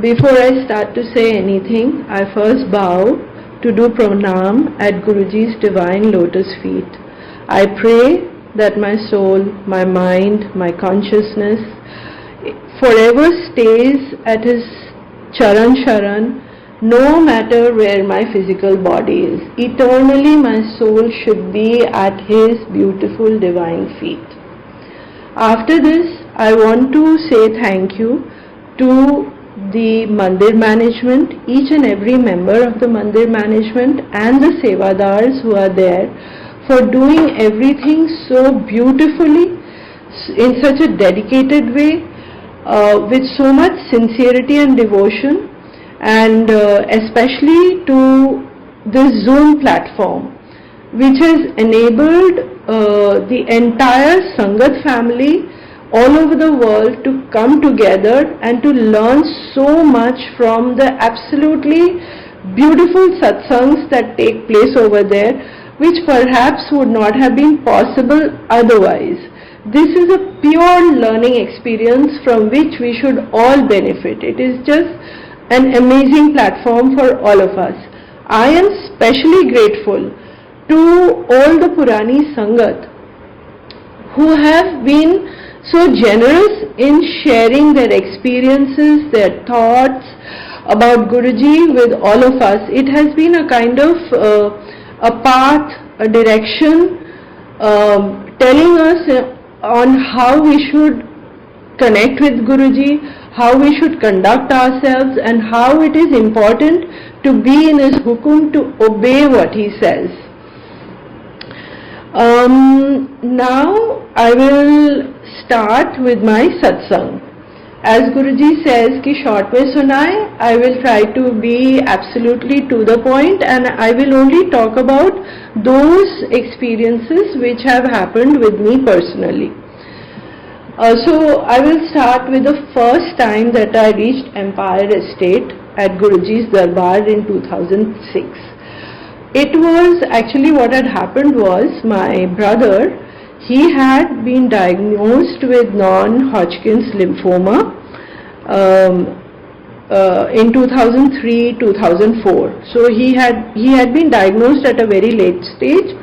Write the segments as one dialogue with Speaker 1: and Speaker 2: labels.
Speaker 1: Before I start to say anything, I first bow to do pranam at Guruji's divine lotus feet. I pray that my soul, my mind, my consciousness forever stays at his charan sharan, no matter where my physical body is. Eternally my soul should be at his beautiful divine feet. After this, I want to say thank you to the mandir management, each and every member of the mandir management and the sevadars who are there for doing everything so beautifully, in such a dedicated way, with so much sincerity and devotion, and especially to this Zoom platform, which has enabled the entire Sangat family all over the world to come together and to learn so much from the absolutely beautiful satsangs that take place over there, which perhaps would not have been possible otherwise. This is a pure learning experience from which we should all benefit. It is just an amazing platform for all of us. I am specially grateful to all the Purani Sangat who have been so generous in sharing their experiences, their thoughts about Guruji with all of us. It has been a kind of a path, a direction, telling us on how we should connect with Guruji, how we should conduct ourselves, and how it is important to be in his hukum, to obey what he says. Now I will start with my satsang. As Guruji says ki short mein sunaye, I will try to be absolutely to the point, and I will only talk about those experiences which have happened with me personally. So I will start with the first time that I reached Empire Estate at Guruji's Darbar in 2006. It was actually, what had happened was, my brother, he had been diagnosed with non-Hodgkin's lymphoma in 2003-2004. So he had been diagnosed at a very late stage,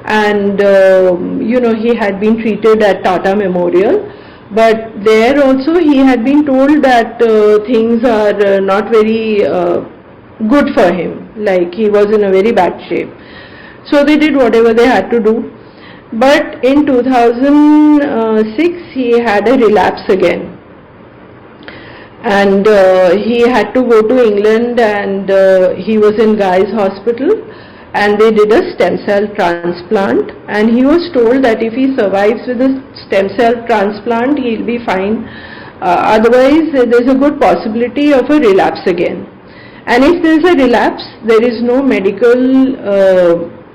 Speaker 1: and he had been treated at Tata Memorial. But there also he had been told that things are not very good for him, like he was in a very bad shape. So they did whatever they had to do. But in 2006 he had a relapse again, and he had to go to England, and he was in Guy's Hospital, and they did a stem cell transplant, and he was told that if he survives with a stem cell transplant, he'll be fine. Otherwise there's a good possibility of a relapse again. And if there's a relapse, there is no medical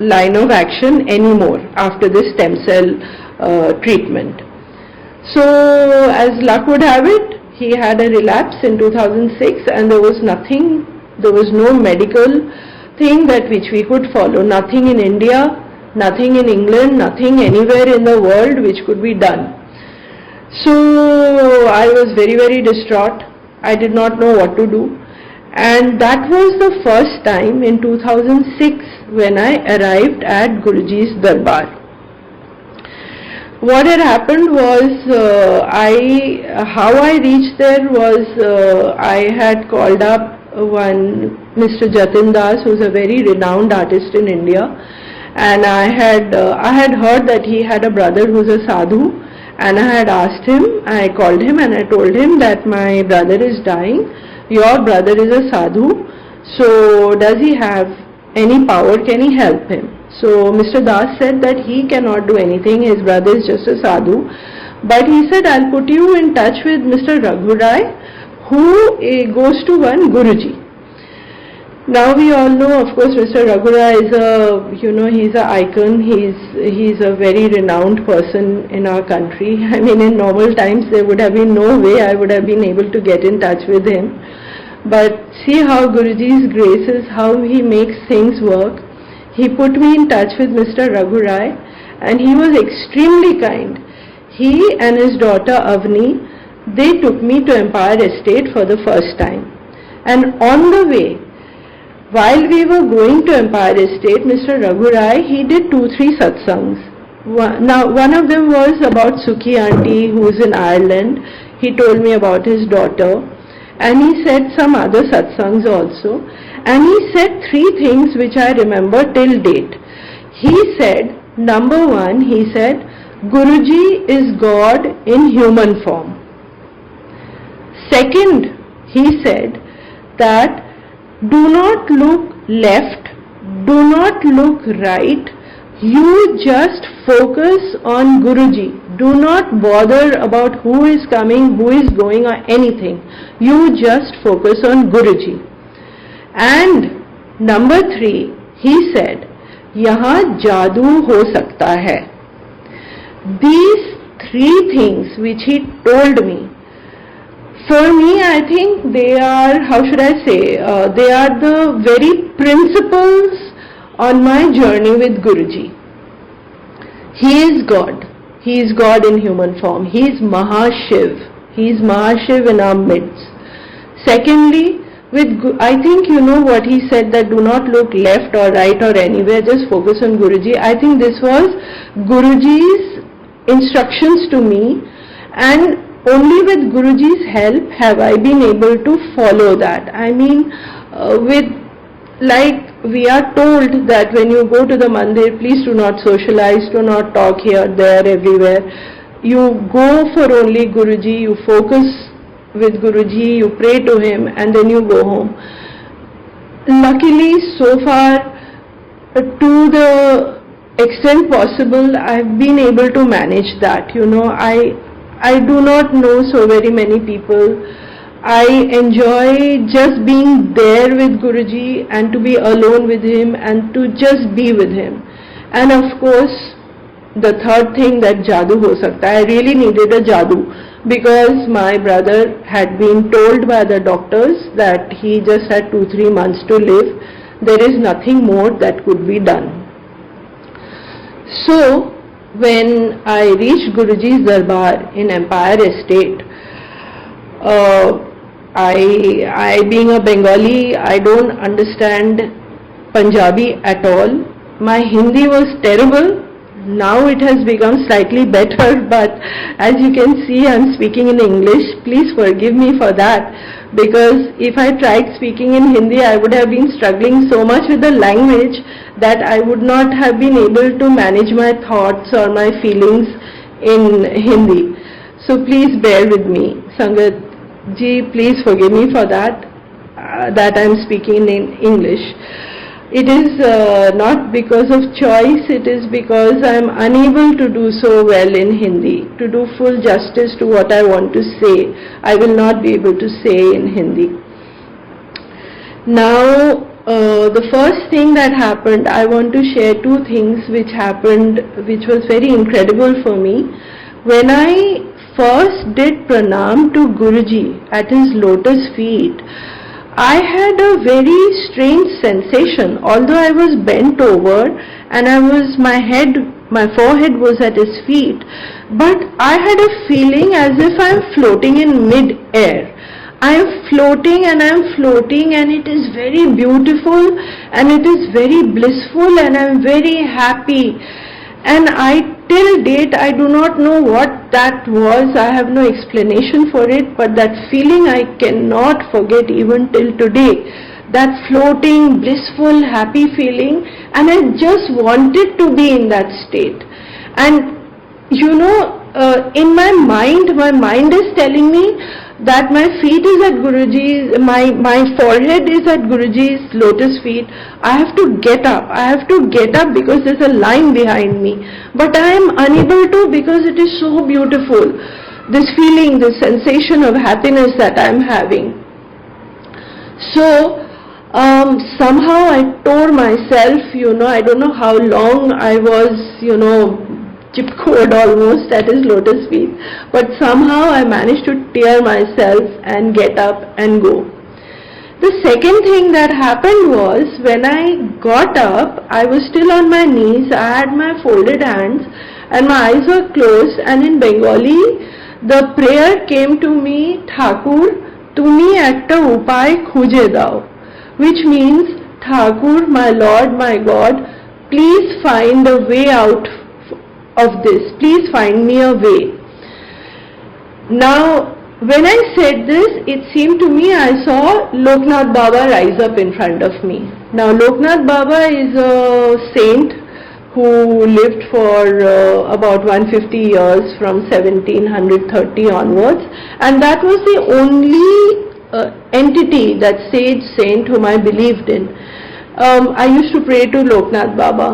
Speaker 1: line of action anymore after this stem cell treatment. So as luck would have it, he had a relapse in 2006, and there was no medical thing that which we could follow, nothing in India, nothing in England, nothing anywhere in the world which could be done. So I was very, very distraught. I did not know what to do. And that was the first time in 2006 when I arrived at Guruji's Darbar. What had happened was, how I reached there was, I had called up one Mr. Jatin Das, who is a very renowned artist in India, and I had heard that he had a brother who is a sadhu, and I had asked him, I called him and I told him that my brother is dying. Your brother is a sadhu, so does he have any power? Can he help him? So Mr. Das said that he cannot do anything, his brother is just a sadhu, but he said, I'll put you in touch with Mr. Raghu Rai, who goes to one Guruji. Now we all know, of course, Mr. Raghu Rai is he's an icon, he's a very renowned person in our country. I mean, in normal times there would have been no way I would have been able to get in touch with him. But see how Guruji's grace is, how he makes things work. He put me in touch with Mr. Raghu Rai, and he was extremely kind. He and his daughter Avni, they took me to Empire Estate for the first time. And on the way, while we were going to Empire Estate, Mr. Raghurai, he did 2-3 satsangs. Now, one of them was about Sukhi Aunty, who is in Ireland. He told me about his daughter. And he said some other satsangs also. And he said 3 things which I remember till date. He said, number 1, he said, Guruji is God in human form. Second, he said that do not look left, do not look right, you just focus on Guruji. Do not bother about who is coming, who is going or anything. You just focus on Guruji. And number 3, he said, यहाँ जादू हो सकता है. These 3 things which he told me, for me, I think they are, how should I say, they are the very principles on my journey with Guruji. He is God. He is God in human form. He is Mahashiv. He is Mahashiv in our midst. Secondly, I think you know what he said, that do not look left or right or anywhere, just focus on Guruji. I think this was Guruji's instructions to me, and only with Guruji's help have I been able to follow that. I mean, we are told that when you go to the mandir, please do not socialize, do not talk here, there, everywhere. You go for only Guruji, you focus with Guruji, you pray to him, and then you go home. Luckily, so far, to the extent possible, I've been able to manage that. You know, I do not know so very many people. I enjoy just being there with Guruji and to be alone with him and to just be with him. And of course, the third thing, that jadoo ho sakta hai. I really needed a jadoo because my brother had been told by the doctors that he just had 2-3 months to live. There is nothing more that could be done. So, when I reached Guruji's Darbar in Empire Estate, I being a Bengali, I don't understand Punjabi at all. My Hindi was terrible. Now it has become slightly better, but as you can see, I'm speaking in English. Please forgive me for that, because if I tried speaking in Hindi, I would have been struggling so much with the language that I would not have been able to manage my thoughts or my feelings in Hindi. So please bear with me. Sangat ji, please forgive me for that, that I'm speaking in English. It is not because of choice, it is because I am unable to do so well in Hindi. To do full justice to what I want to say, I will not be able to say in Hindi. Now, the first thing that happened, I want to share 2 things which happened, which was very incredible for me. When I first did pranam to Guruji at his lotus feet, I had a very strange sensation. Although I was bent over and my forehead was at his feet, but I had a feeling as if I am floating in mid-air. I am floating and it is very beautiful and it is very blissful and I am very happy. And till date, I do not know what that was. I have no explanation for it, but that feeling I cannot forget even till today. That floating, blissful, happy feeling, and I just wanted to be in that state. And you know, in my mind is telling me that my feet is at Guruji's, my forehead is at Guruji's lotus feet. I have to get up because there's a line behind me. But I am unable to, because it is so beautiful. This feeling, this sensation of happiness that I am having. So, somehow I tore myself, you know, I don't know how long I was, you know, chipcoed almost at his lotus feet, but somehow I managed to tear myself and get up and go. The second thing that happened was, when I got up, I was still on my knees, I had my folded hands and my eyes were closed, and in Bengali the prayer came to me, Thakur, তুমি একটা উপায় খুঁজে দাও, which means, Thakur, my Lord, my God, please find a way out of this, please find me a way. Now, when I said this, it seemed to me I saw Loknath Baba rise up in front of me. Now, Loknath Baba is a saint who lived for about 150 years from 1730 onwards, and that was the only entity, that sage saint whom I believed in. I used to pray to Loknath Baba.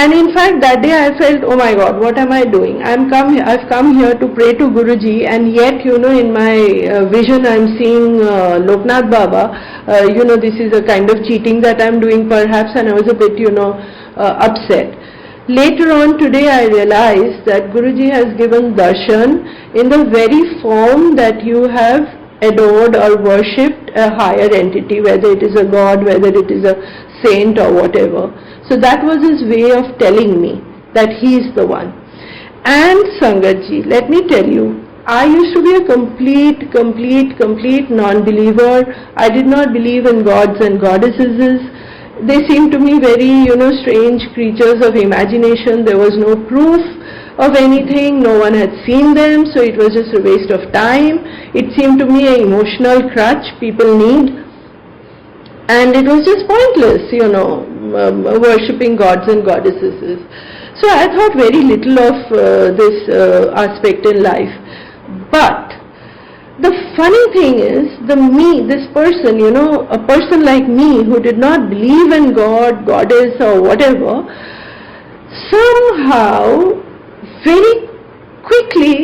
Speaker 1: And in fact that day I felt, oh my God, what am I doing? I've come here to pray to Guruji, and yet in my vision I'm seeing Loknath Baba. This is a kind of cheating that I'm doing perhaps, and I was a bit upset. Later on today I realized that Guruji has given darshan in the very form that you have adored or worshipped a higher entity, whether it is a god, whether it is a saint or whatever. So that was his way of telling me that he is the one. And Sangatji, let me tell you, I used to be a complete non-believer. I did not believe in gods and goddesses. They seemed to me very, strange creatures of imagination. There was no proof of anything. No one had seen them, so it was just a waste of time. It seemed to me an emotional crutch people need. And it was just pointless, worshipping gods and goddesses. So I thought very little of this aspect in life. But the funny thing is, this person, a person like me who did not believe in God, goddess or whatever, somehow, very quickly,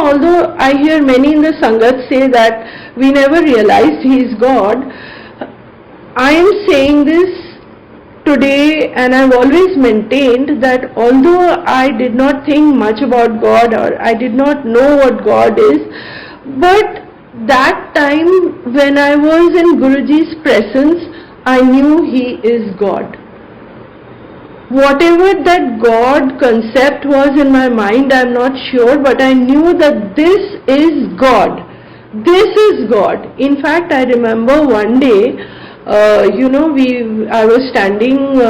Speaker 1: although I hear many in the Sangat say that we never realized he is God, I am saying this today, and I've always maintained that although I did not think much about God, or I did not know what God is, but that time when I was in Guruji's presence, I knew he is God. Whatever that God concept was in my mind, I'm not sure, but I knew that this is God. This is God. In fact, I remember one day, I was standing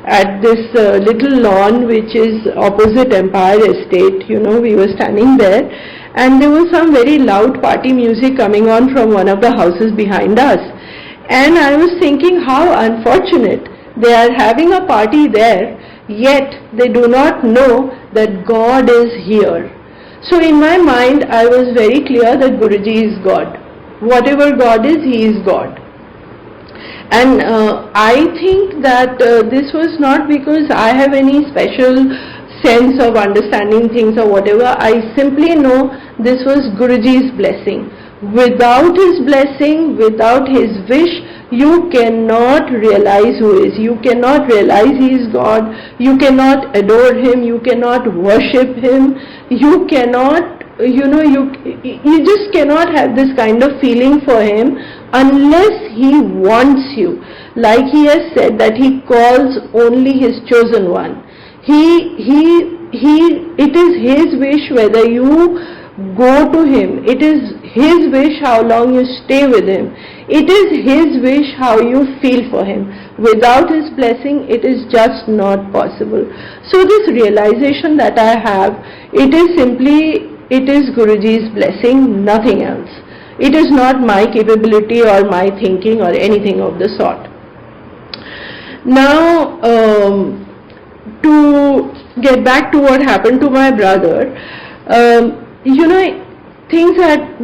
Speaker 1: at this little lawn which is opposite Empire Estate. We were standing there, and there was some very loud party music coming on from one of the houses behind us. And I was thinking, how unfortunate. They are having a party there, yet they do not know that God is here. So in my mind, I was very clear that Guruji is God. Whatever God is, he is God. And I think that this was not because I have any special sense of understanding things or whatever. I simply know this was Guruji's blessing. Without his blessing, without his wish, you cannot realize who is. You cannot realize he is God. You cannot adore him. You cannot worship him. You cannot, you just cannot have this kind of feeling for him unless he wants you. Like he has said that he calls only his chosen one. It is his wish whether you go to him. It is his wish how long you stay with him. It is his wish how you feel for him. Without his blessing, it is just not possible. So this realization that I have, it is Guruji's blessing, nothing else. It is not my capability or my thinking or anything of the sort. Now, to get back to what happened to my brother, things had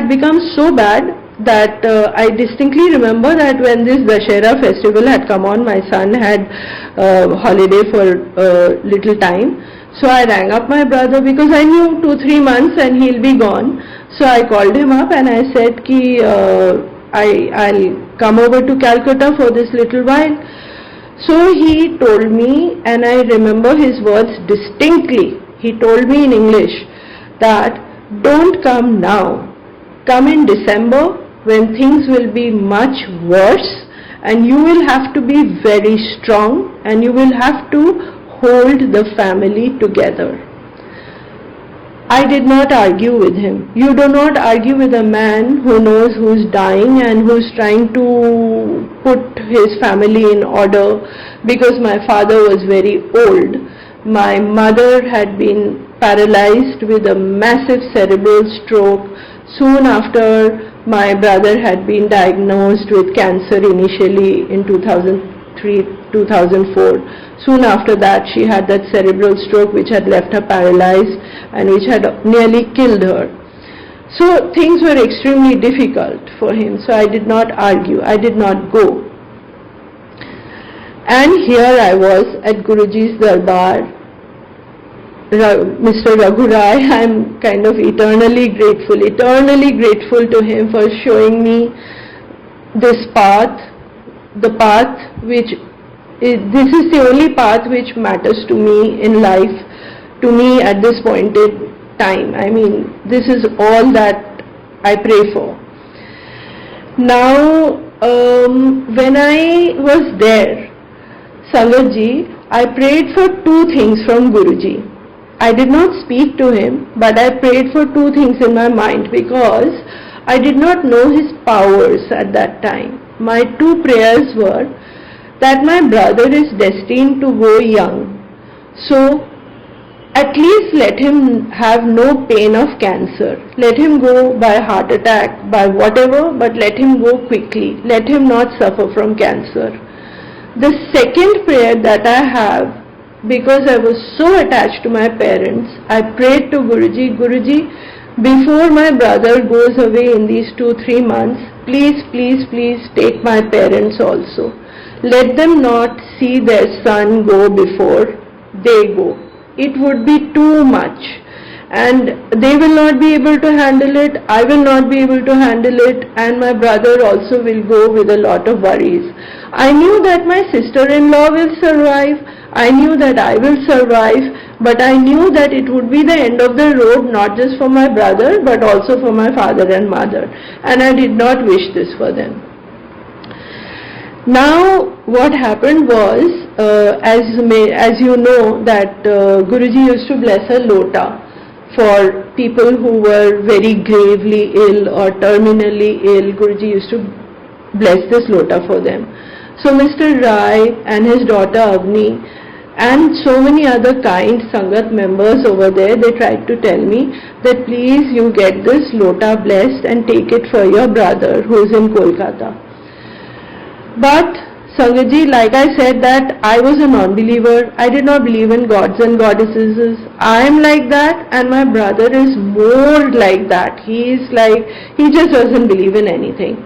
Speaker 1: become so bad that I distinctly remember that when this Dashera festival had come on, my son had holiday for a little time. So I rang up my brother because I knew 2-3 months and he'll be gone. So I called him up and I said I'll come over to Calcutta for this little while. So he told me, and I remember his words distinctly. He told me in English that don't come now. Come in December when things will be much worse, and you will have to be very strong and you will have to hold the family together. I did not argue with him. You do not argue with a man who knows who's dying and who's trying to put his family in order, because my father was very old. My mother had been paralyzed with a massive cerebral stroke soon after my brother had been diagnosed with cancer initially in 2003-2004. Soon after that, she had that cerebral stroke which had left her paralyzed and which had nearly killed her. So things were extremely difficult for him. So I did not argue. I did not go. And here I was at Guruji's Darbar. Mr. Raghu Rai, I am kind of eternally grateful to him for showing me this path, the path which this is the only path which matters to me in life, to me at this point in time. I mean, this is all that I pray for. Now, when I was there, Sangat ji, I prayed for two things from Guruji. I did not speak to him, but I prayed for two things in my mind because I did not know his powers at that time. My two prayers were that my brother is destined to go young. So at least let him have no pain of cancer. Let him go by heart attack, by whatever, but let him go quickly. Let him not suffer from cancer. The second prayer that I have, because I was so attached to my parents, I prayed to Guruji, Guruji, before my brother goes away in these 2-3 months, please take my parents also. Let them not see their son go before they go. It would be too much. And they will not be able to handle it, I will not be able to handle it, and my brother also will go with a lot of worries. I knew that my sister-in-law will survive, I knew that I will survive, but I knew that it would be the end of the road, not just for my brother, but also for my father and mother. And I did not wish this for them. Now, what happened was, as you know, that Guruji used to bless a lota for people who were very gravely ill or terminally ill. Guruji used to bless this lota for them. So Mr. Rai and his daughter Avni and so many other kind Sangat members over there, they tried to tell me that please you get this lota blessed and take it for your brother who is in Kolkata. But Sangatji, like I said that I was a non-believer, I did not believe in gods and goddesses. I am like that and my brother is more like that. He just doesn't believe in anything.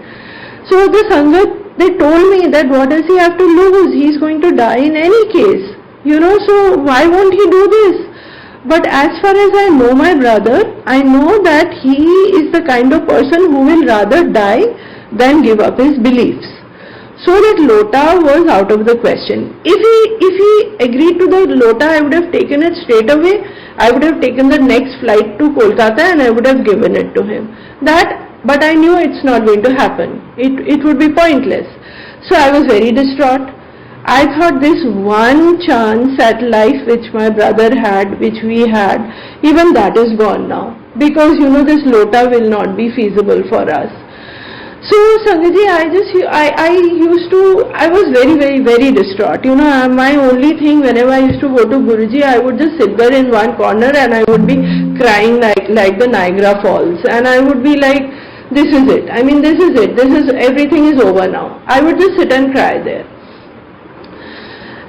Speaker 1: So the Sangat, they told me that what does he have to lose? He is going to die in any case. So why won't he do this? But as far as I know my brother, I know that he is the kind of person who will rather die than give up his beliefs. So that lota was out of the question. If he agreed to the lota, I would have taken it straight away. I would have taken the next flight to Kolkata and I would have given it to him. But I knew it's not going to happen. It would be pointless. So I was very distraught. I thought this one chance at life which my brother had, which we had, even that is gone now. Because this lota will not be feasible for us. So Sangatji, I was very, very, very distraught. My only thing whenever I used to go to Guruji, I would just sit there in one corner and I would be crying like the Niagara Falls. And I would be like, this is it. I mean, this is it. Everything is over now. I would just sit and cry there.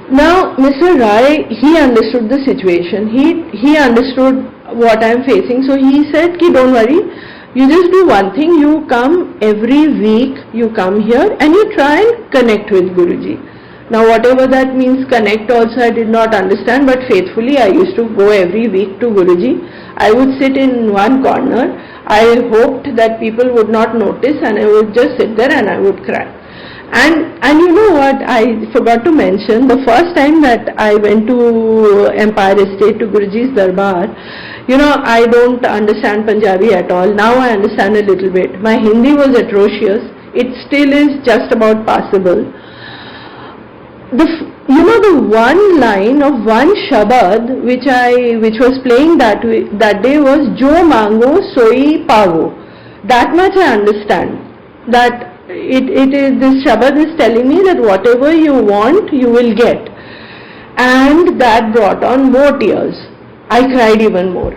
Speaker 1: Now, Mr. Rai, he understood the situation. He understood what I am facing. So he said, don't worry. You just do one thing, you come every week, you come here and you try and connect with Guruji. Now whatever that means, connect also I did not understand, but faithfully I used to go every week to Guruji. I would sit in one corner. I hoped that people would not notice and I would just sit there and I would cry. And you know what, I forgot to mention, the first time that I went to Empire Estate to Guruji's Darbar, I don't understand Punjabi at all. Now I understand a little bit. My Hindi was atrocious. It still is just about passable. the one line of one Shabad which was playing that day was Jo Mango Soi Pavo. That much I understand. That it is, this Shabad is telling me that whatever you want, you will get. And that brought on more tears. I cried even more,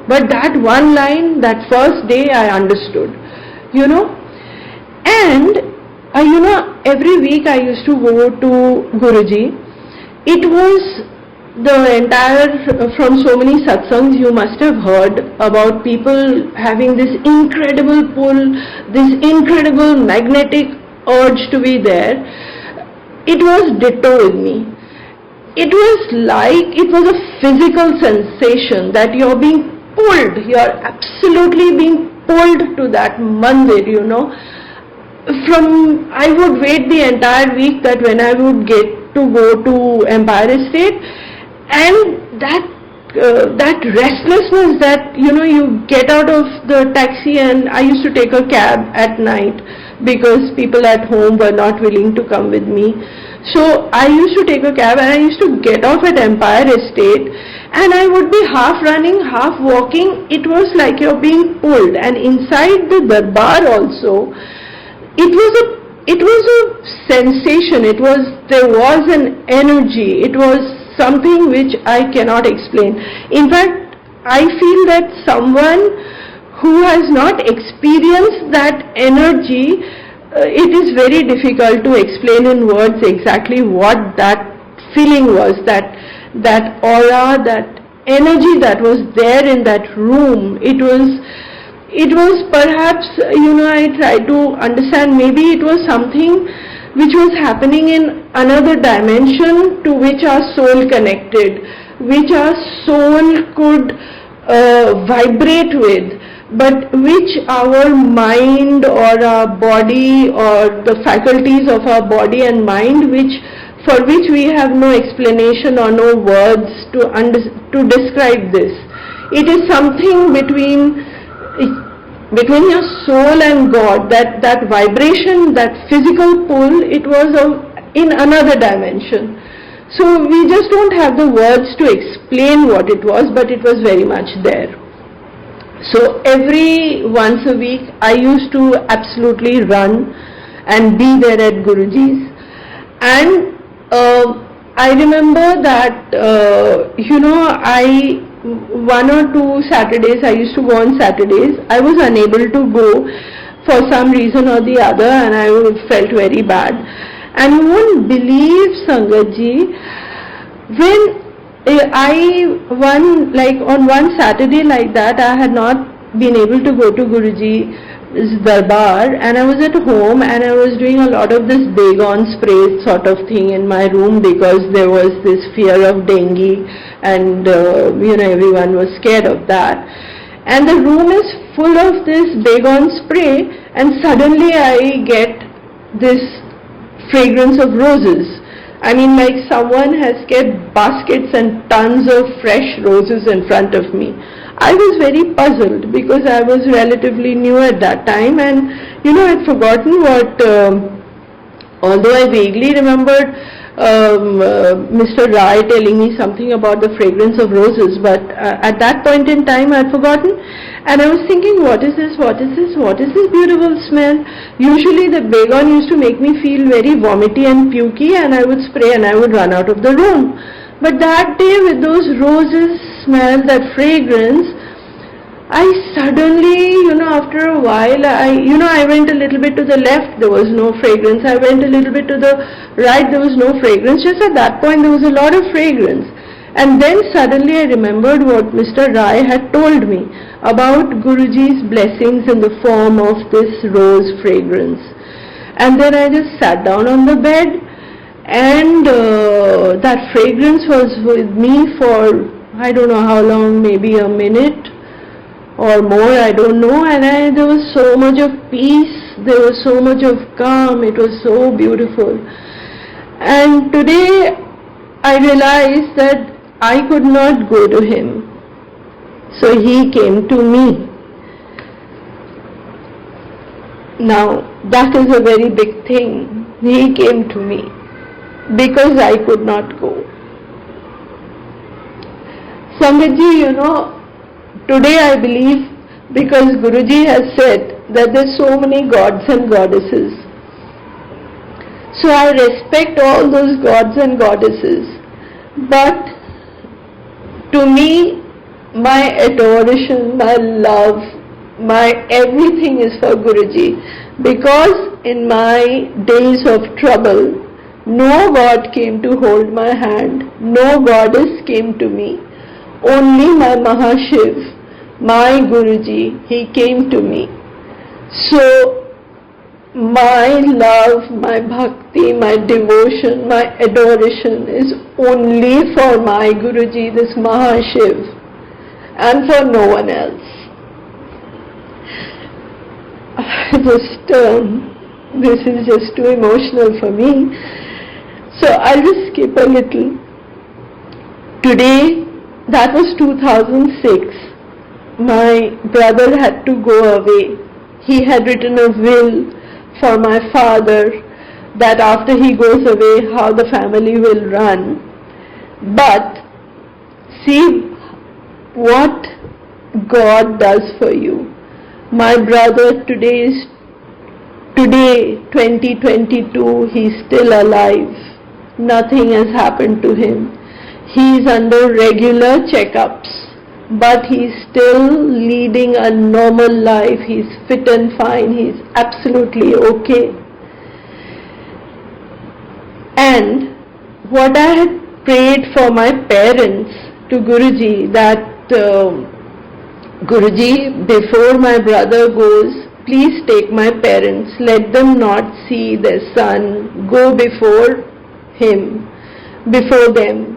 Speaker 1: but that one line, that first day I understood, and every week I used to go to Guruji. It was the entire, from so many satsangs you must have heard about people having this incredible pull, this incredible magnetic urge to be there. It was ditto with me. It was a physical sensation that you're being pulled, you're absolutely being pulled to that mandir, I would wait the entire week that when I would get to go to Empire Estate, and that restlessness that, you get out of the taxi, and I used to take a cab at night because people at home were not willing to come with me. So I used to take a cab and I used to get off at Empire Estate, and I would be half running, half walking. It was like you're being pulled, and inside the darbar also, it was a sensation. There was an energy. It was something which I cannot explain. In fact, I feel that someone who has not experienced that energy, it is very difficult to explain in words exactly what that feeling was, that aura, that energy that was there in that room. It was perhaps, I try to understand, maybe it was something which was happening in another dimension to which our soul connected, which our soul could vibrate with, but which our mind or our body or the faculties of our body and mind, for which we have no explanation or no words to describe this. It is something between your soul and God, that vibration, that physical pull, it was in another dimension. So we just don't have the words to explain what it was, but it was very much there. So every once a week I used to absolutely run and be there at Guruji's, and I remember that one or two Saturdays, I used to go on Saturdays, I was unable to go for some reason or the other, and I felt very bad. And you won't believe, Sangatji, when on one Saturday like that, I had not been able to go to Guruji's darbar, and I was at home and I was doing a lot of this Baygon spray sort of thing in my room because there was this fear of dengue, and everyone was scared of that. And the room is full of this Baygon spray, and suddenly I get this fragrance of roses. I mean, like someone has kept baskets and tons of fresh roses in front of me. I was very puzzled because I was relatively new at that time, and I'd forgotten what, although I vaguely remembered Mr. Rai telling me something about the fragrance of roses, but at that point in time I'd forgotten, and I was thinking, what is this beautiful smell? Usually the Baygon used to make me feel very vomity and pukey, and I would spray and I would run out of the room. But that day, with those roses smell, that fragrance, I suddenly, after a while, I went a little bit to the left, there was no fragrance. I went a little bit to the right, there was no fragrance. Just at that point, there was a lot of fragrance. And then suddenly I remembered what Mr. Rai had told me about Guruji's blessings in the form of this rose fragrance. And then I just sat down on the bed, and that fragrance was with me for, I don't know how long, maybe a minute or more, I don't know, and there was so much of peace, there was so much of calm, it was so beautiful. And today I realized that I could not go to him, so he came to me. Now that is a very big thing. He came to me. because I could not go. Sangatji, today I believe, because Guruji has said that there are so many gods and goddesses. So I respect all those gods and goddesses. But to me, my adoration, my love, my everything is for Guruji. Because in my days of trouble, no god came to hold my hand, no goddess came to me. Only my Mahashiv, my Guruji, he came to me. So my love, my bhakti, my devotion, my adoration is only for my Guruji, this Mahashiv, and for no one else. This is just too emotional for me. So I'll just skip a little. Today, that was 2006. My brother had to go away. He had written a will for my father that after he goes away, how the family will run. But see what God does for you. My brother today, 2022, he's still alive. Nothing has happened to him. He is under regular checkups, but he's still leading a normal life. He's fit and fine. He's absolutely okay. And what I had prayed for my parents to Guruji, that Guruji, before my brother goes, please take my parents, let them not see their son go before him, before them.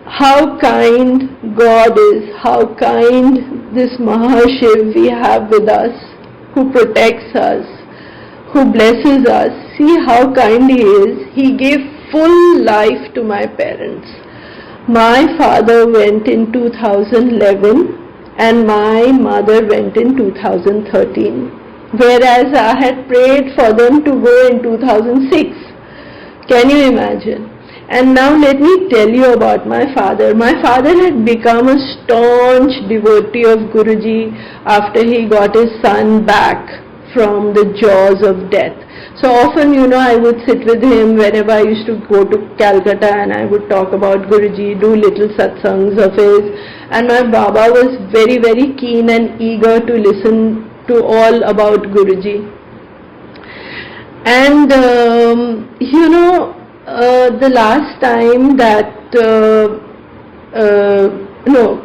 Speaker 1: How kind God is, how kind this Mahashiv we have with us, who protects us, who blesses us. See how kind he is. He gave full life to my parents. My father went in 2011 and my mother went in 2013, whereas I had prayed for them to go in 2006. Can you imagine? And now let me tell you about my father. My father had become a staunch devotee of Guruji after he got his son back from the jaws of death. So often, I would sit with him whenever I used to go to Calcutta, and I would talk about Guruji, do little satsangs of his. And my Baba was very, very keen and eager to listen to all about Guruji. And, the last time that,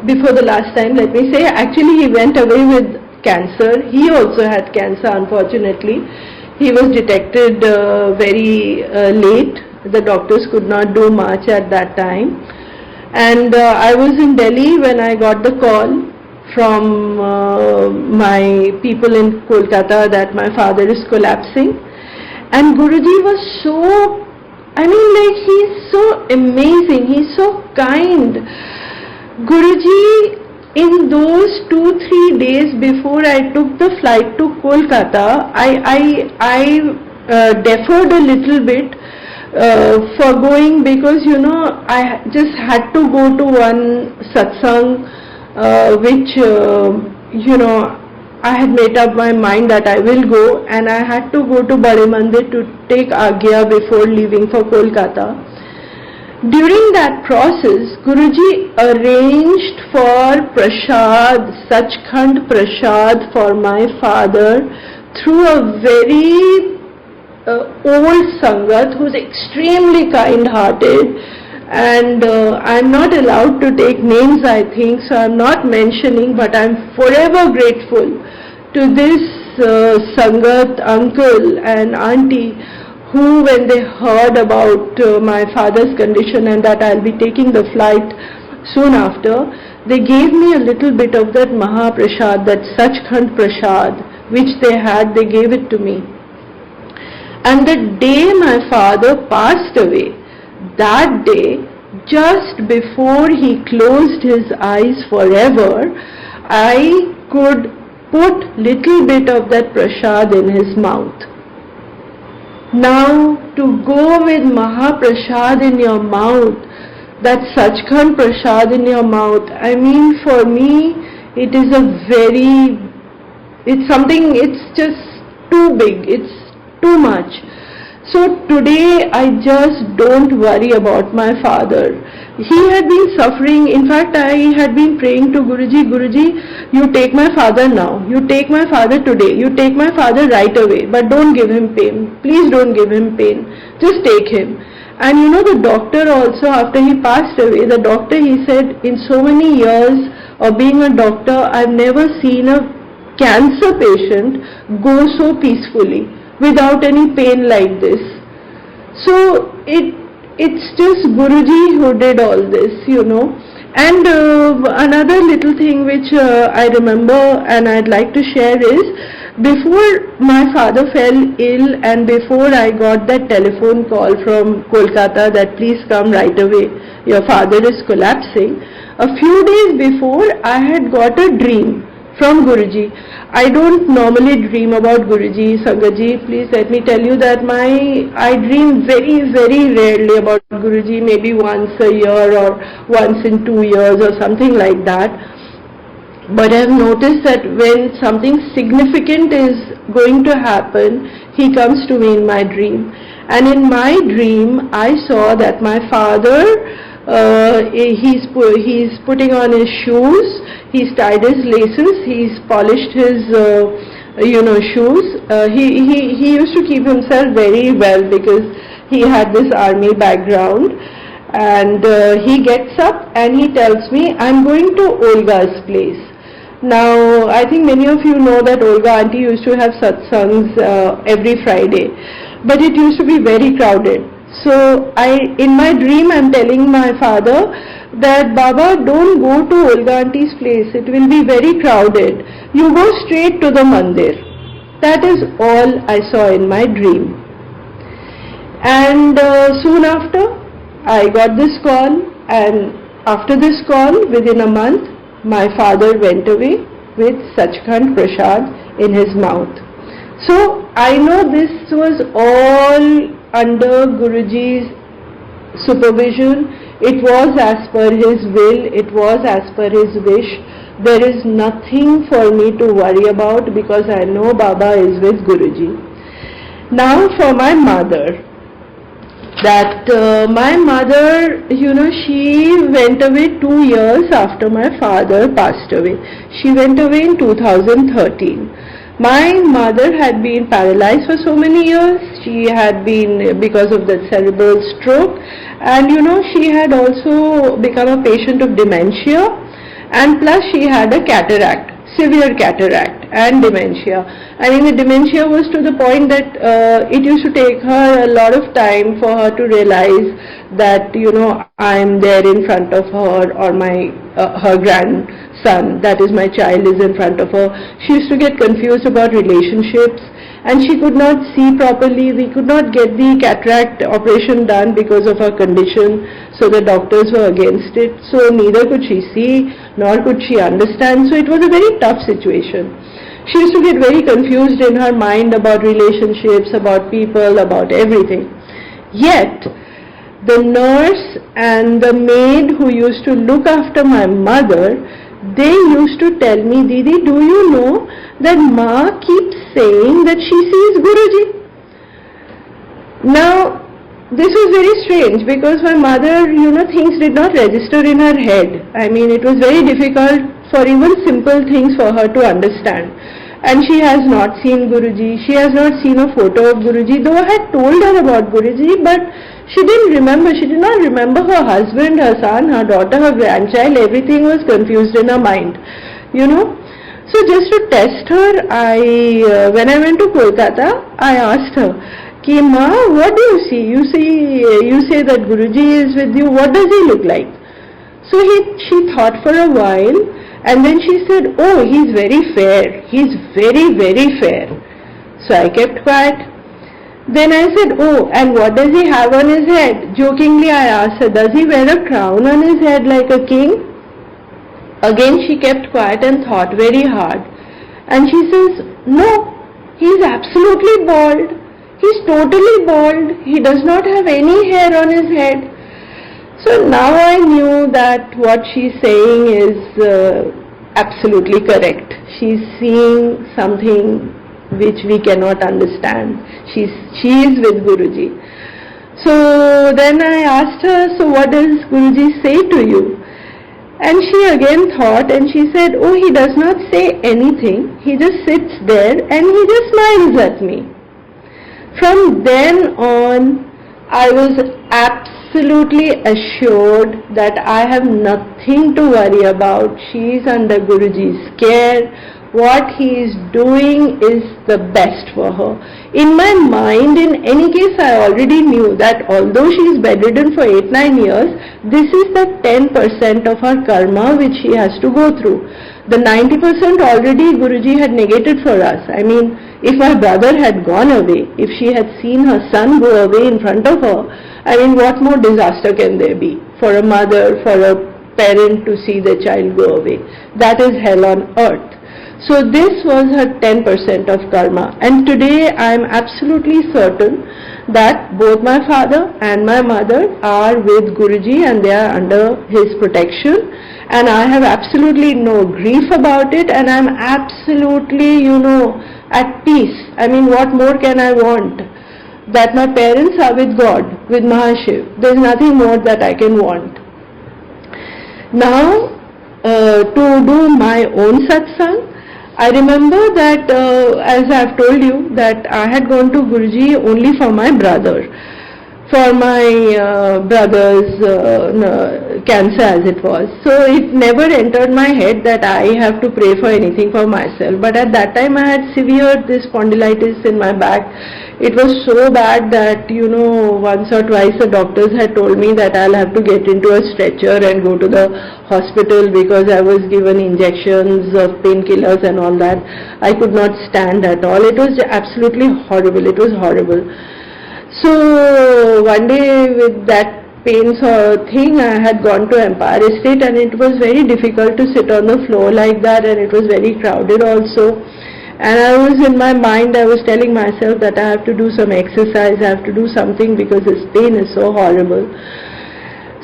Speaker 1: before the last time, let me say, actually he went away with cancer. He also had cancer, unfortunately. He was detected very late. The doctors could not do much at that time. And I was in Delhi when I got the call from my people in Kolkata that my father is collapsing. And Guruji was so, he's so amazing, he's so kind. Guruji, in those 2-3 days before I took the flight to Kolkata, I deferred a little bit for going because, I just had to go to one satsang which, I had made up my mind that I will go, and I had to go to Bade Mandir to take Agya before leaving for Kolkata. During that process, Guruji arranged for prasad, Sachkhand prasad for my father through a very old Sangat who is extremely kind-hearted, and I'm not allowed to take names, I think, so I'm not mentioning, but I'm forever grateful to this Sangat uncle and auntie who, when they heard about my father's condition and that I'll be taking the flight soon after, they gave me a little bit of that Mahaprasad, that Sachkhand Prasad, which they had, they gave it to me. And the day my father passed away, that day, just before he closed his eyes forever, I could put little bit of that prasad in his mouth. Now to go with Mahaprasad in your mouth, that Sachkhand Prasad in your mouth, I mean, for me it is it's something, it's just too big, it's too much. So today I just don't worry about my father. He had been suffering. In fact, I had been praying to Guruji, Guruji, you take my father now. You take my father today. You take my father right away. But don't give him pain. Please don't give him pain. Just take him. And you know, the doctor also, after he passed away, the doctor, he said, in so many years of being a doctor, I've never seen a cancer patient go so peacefully, without any pain like this. So it's just Guruji who did all this, you know. And another little thing which I remember and I'd like to share is, before my father fell ill and before I got that telephone call from Kolkata that please come right away, your father is collapsing, a few days before I had got a dream from Guruji. I don't normally dream about Guruji, Sangatji. Please let me tell you that I dream very, very rarely about Guruji, maybe once a year or once in 2 years or something like that. But I have noticed that when something significant is going to happen, he comes to me in my dream. And in my dream, I saw that my father, he's putting on his shoes, he's tied his laces, he's polished his shoes. He used to keep himself very well because he had this army background. And he gets up and he tells me, I'm going to Olga's place. Now, I think many of you know that Olga Aunty used to have satsangs every Friday, but it used to be very crowded. So in my dream, I'm telling my father that, Baba, don't go to Olga Auntie's place, it will be very crowded. You go straight to the mandir. That is all I saw in my dream. And soon after, I got this call, and after this call, within a month, my father went away with Sachkhand Prasad in his mouth. So I know this was all under Guruji's supervision. It was as per his will, it was as per his wish. There is nothing for me to worry about because I know Baba is with Guruji. Now for my mother. My mother, she went away 2 years after my father passed away. She went away in 2013. My mother had been paralyzed for so many years. She had been, because of the cerebral stroke, and she had also become a patient of dementia, and plus she had a cataract, severe cataract and dementia. I mean, the dementia was to the point that it used to take her a lot of time for her to realize that I'm there in front of her, or my her grandson, that is my child, is in front of her. She used to get confused about relationships, and she could not see properly. We could not get the cataract operation done because of her condition, so the doctors were against it. So neither could she see nor could she understand. So it was a very tough situation. She used to get very confused in her mind about relationships, about people, about everything. Yet the nurse and the maid who used to look after my mother, they used to tell me, Didi, do you know that Ma keeps saying that she sees Guruji? Now, this was very strange because my mother, things did not register in her head. I mean, it was very difficult for even simple things for her to understand. And she has not seen Guruji, she has not seen a photo of Guruji, though I had told her about Guruji, but she didn't remember. She did not remember her husband, her son, her daughter, her grandchild. Everything was confused in her mind, So just to test her, when I went to Kolkata, I asked her, Ki Ma, what do you see? You say that Guruji is with you. What does he look like? So she thought for a while, and then she said, oh, he's very fair. He's very, very fair. So I kept quiet. Then I said, oh, and what does he have on his head? Jokingly I asked her, does he wear a crown on his head like a king? Again she kept quiet and thought very hard. And she says, no, he's absolutely bald. He's totally bald. He does not have any hair on his head. So now I knew that what she's saying is absolutely correct. She's seeing something which we cannot understand. She is with Guruji. So then I asked her, so what does Guruji say to you? And she again thought and she said, oh, he does not say anything. He just sits there and he just smiles at me. From then on, I was absolutely assured that I have nothing to worry about. She is under Guruji's care. What he is doing is the best for her. In my mind, in any case, I already knew that although she is bedridden for 8-9 years, this is the 10% of her karma which she has to go through. The 90% already Guruji had negated for us. I mean, if my brother had gone away, if she had seen her son go away in front of her, I mean, what more disaster can there be for a mother, for a parent to see their child go away? That is hell on earth. So this was her 10% of karma, and today I am absolutely certain that both my father and my mother are with Guruji and they are under his protection, and I have absolutely no grief about it, and I am absolutely, at peace. I mean, what more can I want? That my parents are with God, with Mahashiv. There is nothing more that I can want. Now, to do my own satsang, I remember that as I have told you that I had gone to Guruji only for my brother, for my brother's cancer as it was. So it never entered my head that I have to pray for anything for myself. But at that time I had severe this spondylitis in my back. It was so bad that once or twice the doctors had told me that I'll have to get into a stretcher and go to the hospital because I was given injections of painkillers and all that. I could not stand at all. It was absolutely horrible. It was horrible. So one day with that pains or thing, I had gone to Empire Estate, and it was very difficult to sit on the floor like that, and it was very crowded also. And I was in my mind, I was telling myself that I have to do some exercise, I have to do something because this pain is so horrible.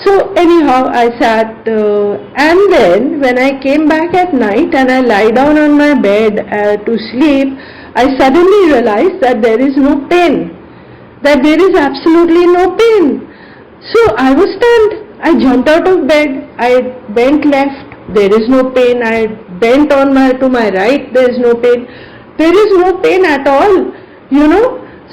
Speaker 1: So anyhow, I sat and then when I came back at night and I lie down on my bed to sleep, I suddenly realized that there is no pain, that there is absolutely no pain. So I was stunned. I jumped out of bed, I bent left, there is no pain. I bent to my right, there is no pain. There is no pain at all,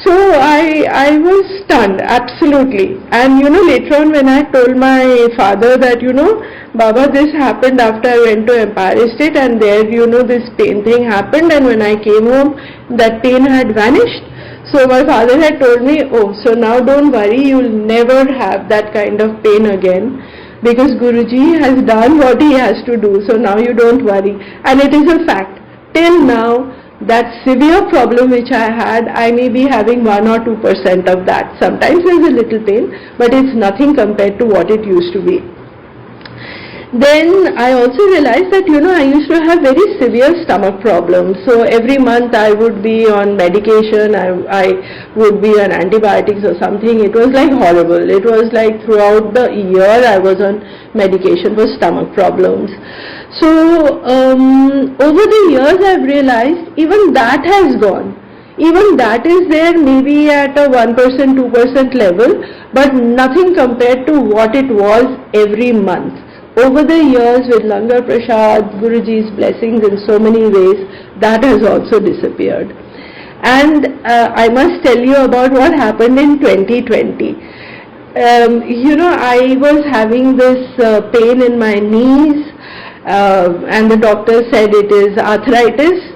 Speaker 1: So I was stunned, absolutely. And later on when I told my father that, Baba, this happened after I went to Empire Estate, and there, this pain thing happened, and when I came home, that pain had vanished. So my father had told me, oh, so now don't worry, you'll never have that kind of pain again, because Guruji has done what he has to do, so now you don't worry. And it is a fact. Till now, that severe problem which I had, I may be having 1 or 2% of that. Sometimes there is a little pain, but it's nothing compared to what it used to be. Then I also realized that, I used to have very severe stomach problems. So every month I would be on medication, I would be on antibiotics or something. It was like horrible. It was like throughout the year I was on medication for stomach problems. So over the years I've realized even that has gone. Even that is there maybe at a 1%, 2% level, but nothing compared to what it was every month. Over the years with Langar Prasad, Guruji's blessings in so many ways, that has also disappeared. And I must tell you about what happened in 2020. I was having this pain in my knees, and the doctor said it is arthritis.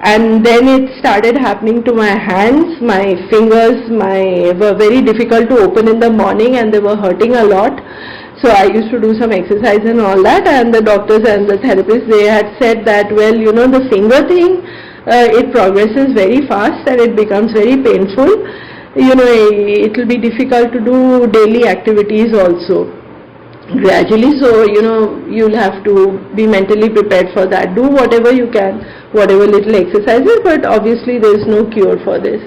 Speaker 1: And then it started happening to my hands. My fingers were very difficult to open in the morning, and they were hurting a lot. So I used to do some exercise and all that, and the doctors and the therapists, they had said that, well, the finger thing, it progresses very fast and it becomes very painful. It will be difficult to do daily activities also gradually. So, you'll have to be mentally prepared for that. Do whatever you can, whatever little exercises, but obviously there is no cure for this.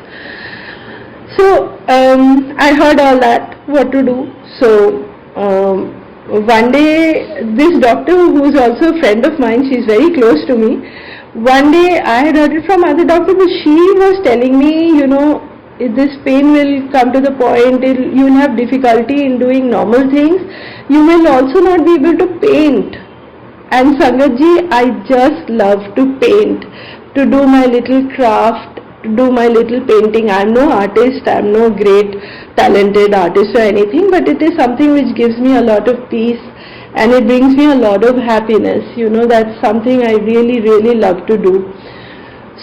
Speaker 1: So I heard all that, what to do. So one day, this doctor, who is also a friend of mine, she's very close to me. One day I had heard it from other doctor, but she was telling me, this pain will come to the point, you will have difficulty in doing normal things. You will also not be able to paint. And Sangatji, I just love to paint, to do my little craft, to do my little painting. I'm no artist, I'm no great talented artist or anything, but it is something which gives me a lot of peace and it brings me a lot of happiness. That's something I really, really love to do.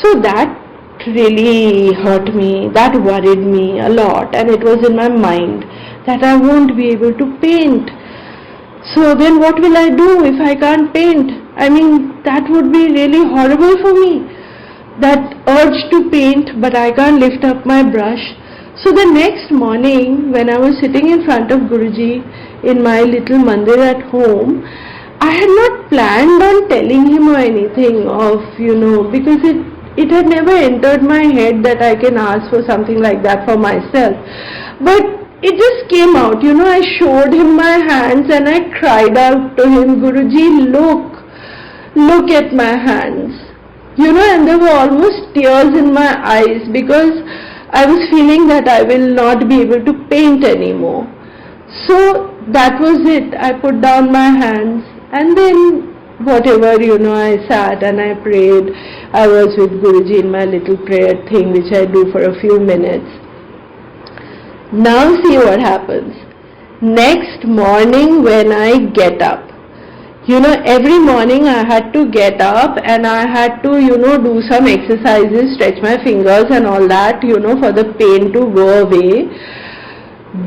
Speaker 1: So that really hurt me, that worried me a lot, and it was in my mind that I won't be able to paint. So then what will I do if I can't paint? I mean, that would be really horrible for me. That urge to paint, but I can't lift up my brush. So the next morning, when I was sitting in front of Guruji in my little mandir at home, I had not planned on telling him or anything of, because it had never entered my head that I can ask for something like that for myself. But it just came out, I showed him my hands and I cried out to him, Guruji, look at my hands. And there were almost tears in my eyes because I was feeling that I will not be able to paint anymore. So that was it. I put down my hands and then whatever, I sat and I prayed. I was with Guruji in my little prayer thing which I do for a few minutes. Now see what happens. Next morning when I get up, every morning I had to get up and I had to, do some exercises, stretch my fingers and all that, for the pain to go away.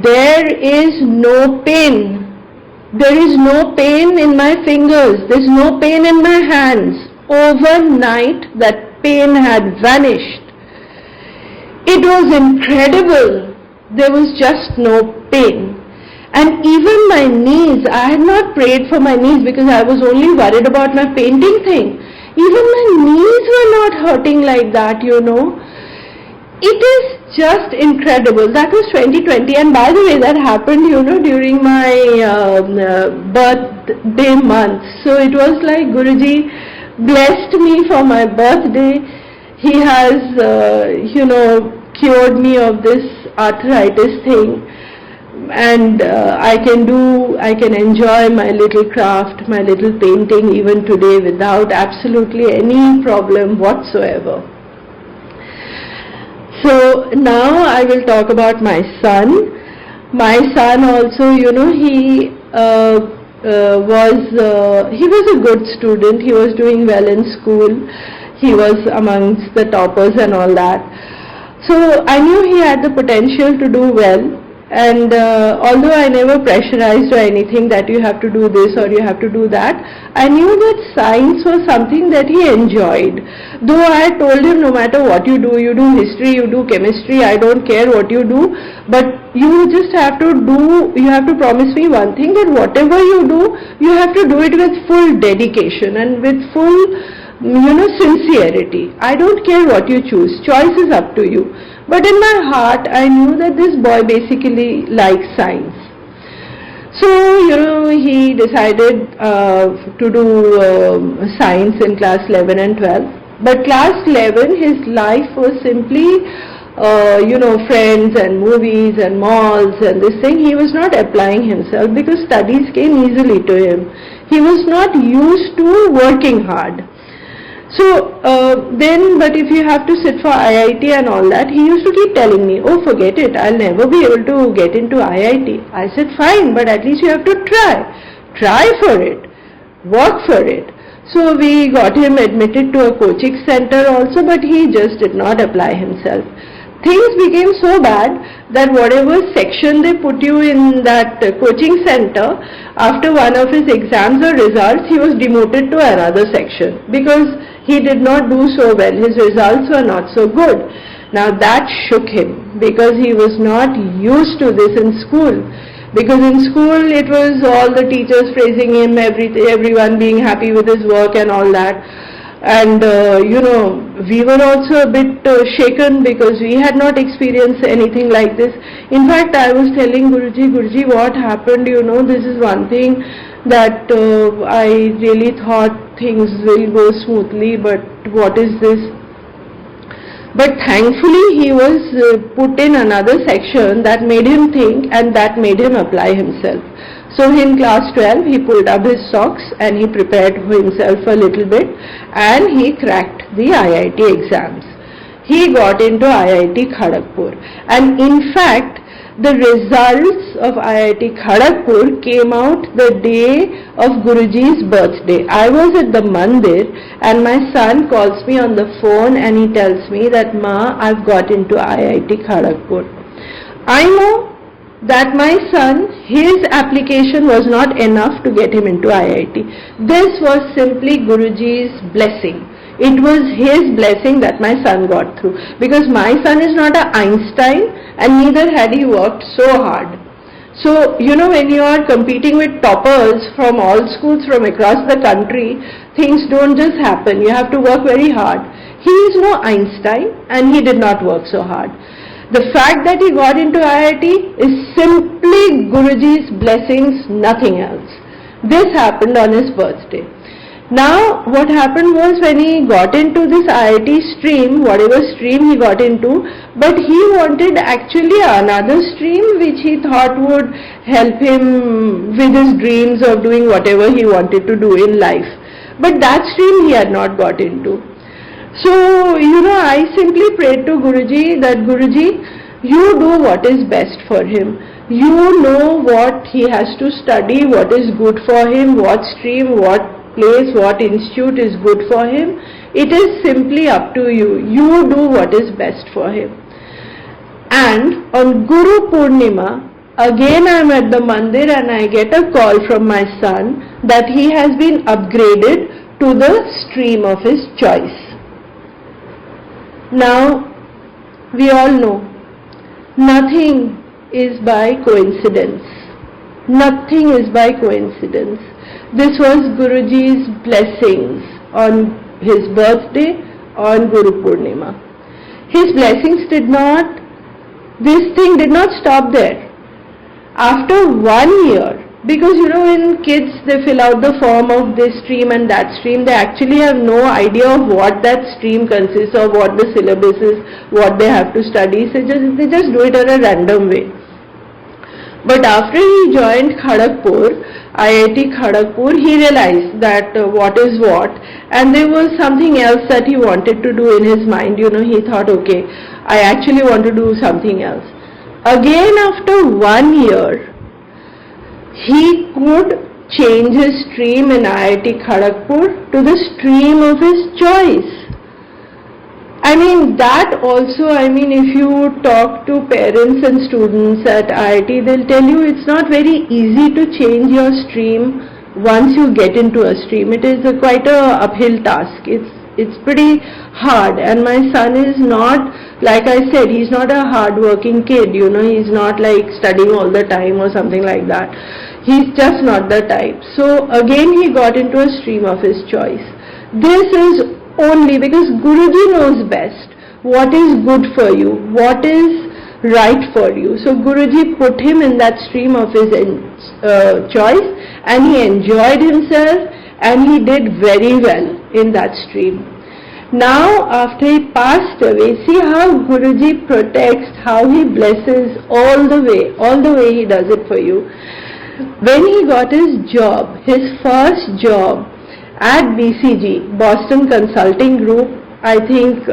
Speaker 1: There is no pain. There is no pain in my fingers. There is no pain in my hands. Overnight, that pain had vanished. It was incredible. There was just no pain. And even my knees, I had not prayed for my knees because I was only worried about my painting thing. Even my knees were not hurting like that, It is just incredible. That was 2020, and by the way, that happened, during my birthday month. So it was like Guruji blessed me for my birthday. He has, cured me of this arthritis thing. And I can enjoy my little craft, my little painting even today without absolutely any problem whatsoever. So now I will talk about my son. My son also, he was a good student. He was doing well in school. He was amongst the toppers and all that. So I knew he had the potential to do well. And although I never pressurized or anything that you have to do this or you have to do that, I knew that science was something that he enjoyed. Though I told him, no matter what you do history, you do chemistry, I don't care what you do, but you just have to promise me one thing, that whatever you do, you have to do it with full dedication and with full sincerity. I don't care what you choose. Choice is up to you. But in my heart, I knew that this boy basically likes science. So, he decided to do science in class 11 and 12. But class 11, his life was simply, friends and movies and malls and this thing. He was not applying himself because studies came easily to him. He was not used to working hard. So but if you have to sit for IIT and all that, he used to keep telling me, oh, forget it, I'll never be able to get into IIT. I said, fine, but at least you have to try for it, work for it. So we got him admitted to a coaching center also, but he just did not apply himself. Things became so bad that whatever section they put you in that coaching center, after one of his exams or results, he was demoted to another section because he did not do so well. His results were not so good. Now that shook him because he was not used to this in school. Because in school it was all the teachers praising him, everyone being happy with his work and all that. And we were also a bit shaken because we had not experienced anything like this. In fact, I was telling Guruji, what happened? This is one thing that I really thought things will go smoothly, but what is this? But thankfully he was put in another section that made him think and that made him apply himself. So in class 12 he pulled up his socks and he prepared for himself a little bit and he cracked the IIT exams. He got into IIT Kharagpur, and in fact the results of IIT Kharagpur came out the day of Guruji's birthday. I was at the mandir and my son calls me on the phone and he tells me that, "Ma, I've got into IIT Kharagpur." I know that my son, his application was not enough to get him into IIT. This was simply Guruji's blessing. It was his blessing that my son got through, because my son is not an Einstein and neither had he worked so hard. So, when you are competing with toppers from all schools from across the country, things don't just happen. You have to work very hard. He is no Einstein and he did not work so hard. The fact that he got into IIT is simply Guruji's blessings, nothing else. This happened on his birthday. Now, what happened was, when he got into this IIT stream, whatever stream he got into, but he wanted actually another stream which he thought would help him with his dreams of doing whatever he wanted to do in life. But that stream he had not got into. So, I simply prayed to Guruji that, "Guruji, you do what is best for him. You know what he has to study, what is good for him, what stream, what place, what institute is good for him. It is simply up to you. You do what is best for him." And on Guru Purnima, again I am at the mandir and I get a call from my son that he has been upgraded to the stream of his choice. Now, we all know, nothing is by coincidence. Nothing is by coincidence. This was Guruji's blessings on his birthday, on Guru Purnima. His blessings this thing did not stop there. After 1 year, because when kids they fill out the form of this stream and that stream, they actually have no idea of what that stream consists of, what the syllabus is, what they have to study, so they just do it in a random way. But after he joined Kharagpur, IIT Kharagpur, he realized that what is what, and there was something else that he wanted to do in his mind. He thought, okay, I actually want to do something else. Again, after 1 year, he could change his stream in IIT Kharagpur to the stream of his choice. That also, if you talk to parents and students at IIT, they'll tell you it's not very easy to change your stream once you get into a stream. It is quite a uphill task. It's pretty hard, and my son is not, like I said, he's not a hard-working kid, he's not like studying all the time or something like that. He's just not the type. So again he got into a stream of his choice. This is only because Guruji knows best what is good for you, what is right for you. So Guruji put him in that stream of his choice, and he enjoyed himself and he did very well in that stream. Now after he passed away, see how Guruji protects, how he blesses all the way he does it for you. When he got his job, his first job at BCG, Boston Consulting Group, I think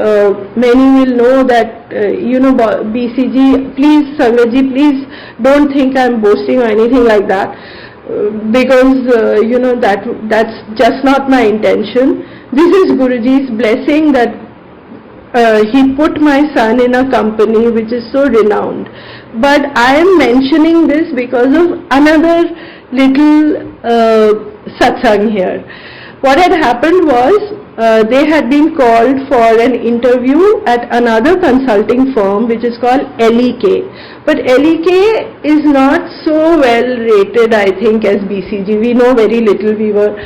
Speaker 1: many will know that, BCG, please Sangatji, please don't think I'm boasting or anything like that, because, that's just not my intention. This is Guruji's blessing that he put my son in a company which is so renowned. But I am mentioning this because of another little satsang here. What had happened was they had been called for an interview at another consulting firm which is called LEK. But LEK is not so well rated, I think, as BCG. We know very little. We were,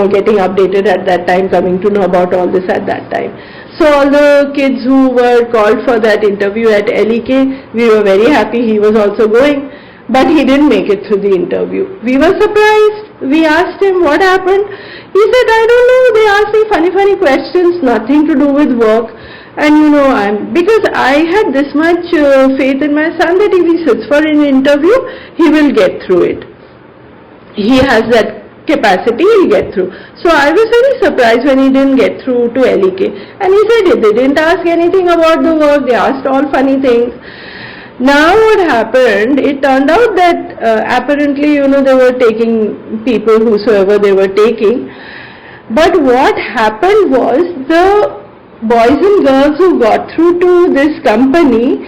Speaker 1: getting updated at that time, coming to know about all this at that time. So all the kids who were called for that interview at LEK, we were very happy he was also going. But he didn't make it through the interview. We were surprised. We asked him what happened. He said, I don't know, they asked me funny questions, nothing to do with work. And because I had this much faith in my son that if he sits for an interview, he will get through it. He has that capacity, he'll get through. So I was very surprised when he didn't get through to LEK. And he said they didn't ask anything about the work, they asked all funny things. Now what happened, it turned out that apparently, they were taking people whosoever they were taking. But what happened was the boys and girls who got through to this company,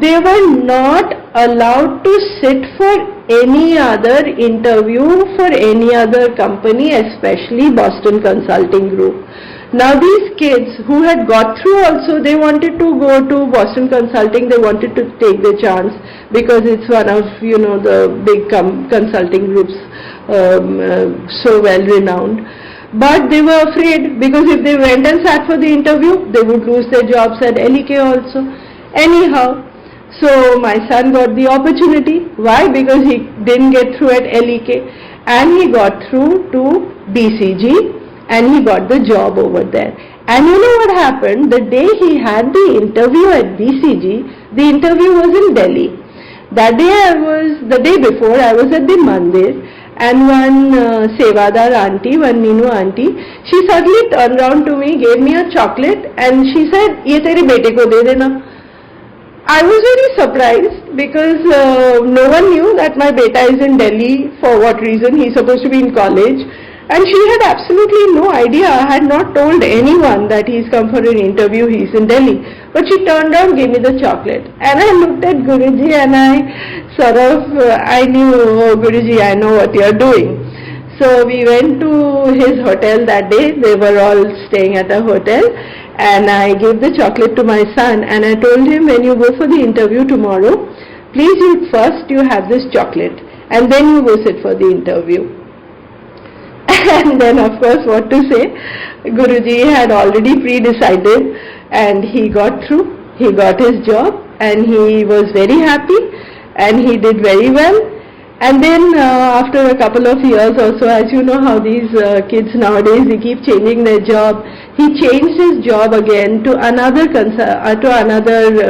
Speaker 1: they were not allowed to sit for any other interview for any other company, especially Boston Consulting Group. Now these kids who had got through also, they wanted to go to Boston Consulting, they wanted to take the chance because it's one of, the big consulting groups, so well renowned. But they were afraid because if they went and sat for the interview, they would lose their jobs at LEK also. Anyhow, so my son got the opportunity. Why? Because he didn't get through at LEK and he got through to BCG. And he got the job over there. And you know what happened? The day he had the interview at BCG, the interview was in Delhi. That day the day before, I was at the mandir, and one Sevadar auntie, one Meenu auntie, she suddenly turned around to me, gave me a chocolate, and she said, "Ye tere bete ko de dena." I was very surprised because no one knew that my beta is in Delhi. For what reason? He's supposed to be in college. And she had absolutely no idea. I had not told anyone that he's come for an interview, he's in Delhi. But she turned around, gave me the chocolate. And I looked at Guruji and I knew, oh Guruji, I know what you're doing. So we went to his hotel that day. They were all staying at a hotel. And I gave the chocolate to my son. And I told him, when you go for the interview tomorrow, please first you have this chocolate. And then you go sit for the interview. And then of course what to say, Guruji had already pre-decided and he got through, he got his job and he was very happy and he did very well. And then after a couple of years also, as you know how these kids nowadays, they keep changing their job. He changed his job again to another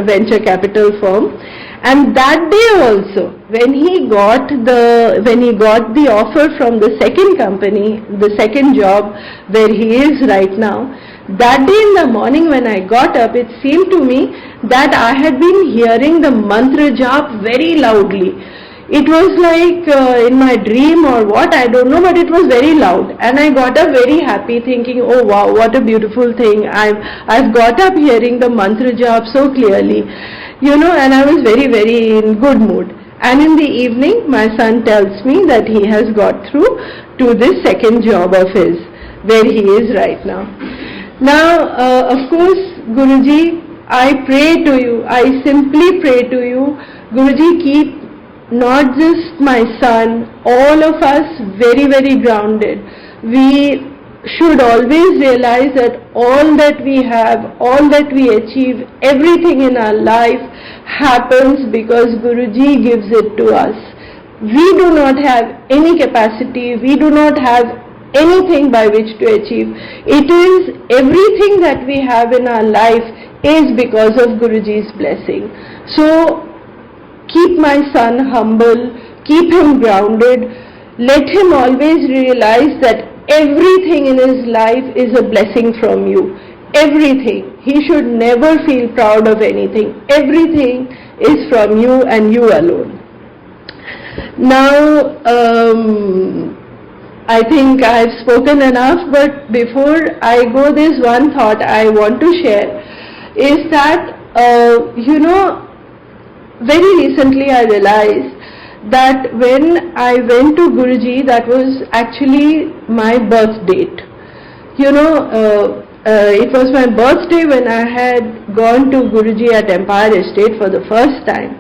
Speaker 1: venture capital firm. And that day also, when he got the offer from the second company, the second job where he is right now, that day in the morning when I got up, it seemed to me that I had been hearing the mantra jap very loudly. It was like in my dream or what, I don't know, but it was very loud. And I got up very happy thinking, oh wow, what a beautiful thing. I've got up hearing the mantra jap so clearly. And I was very, very in good mood. And in the evening, my son tells me that he has got through to this second job of his, where he is right now. Now, of course, Guruji, I pray to you, I simply pray to you, Guruji, keep not just my son, all of us very, very grounded. We should always realize that all that we have, all that we achieve, everything in our life happens because Guruji gives it to us. We do not have any capacity, we do not have anything by which to achieve. It is everything that we have in our life is because of Guruji's blessing. So keep my son humble, keep him grounded, let him always realize that everything in his life is a blessing from you. Everything. He should never feel proud of anything. Everything is from you and you alone. Now, I think I have spoken enough, but before I go, there's one thought I want to share is that, very recently I realized that when I went to Guruji, that was actually my birth date. it was my birthday when I had gone to Guruji at Empire Estate for the first time.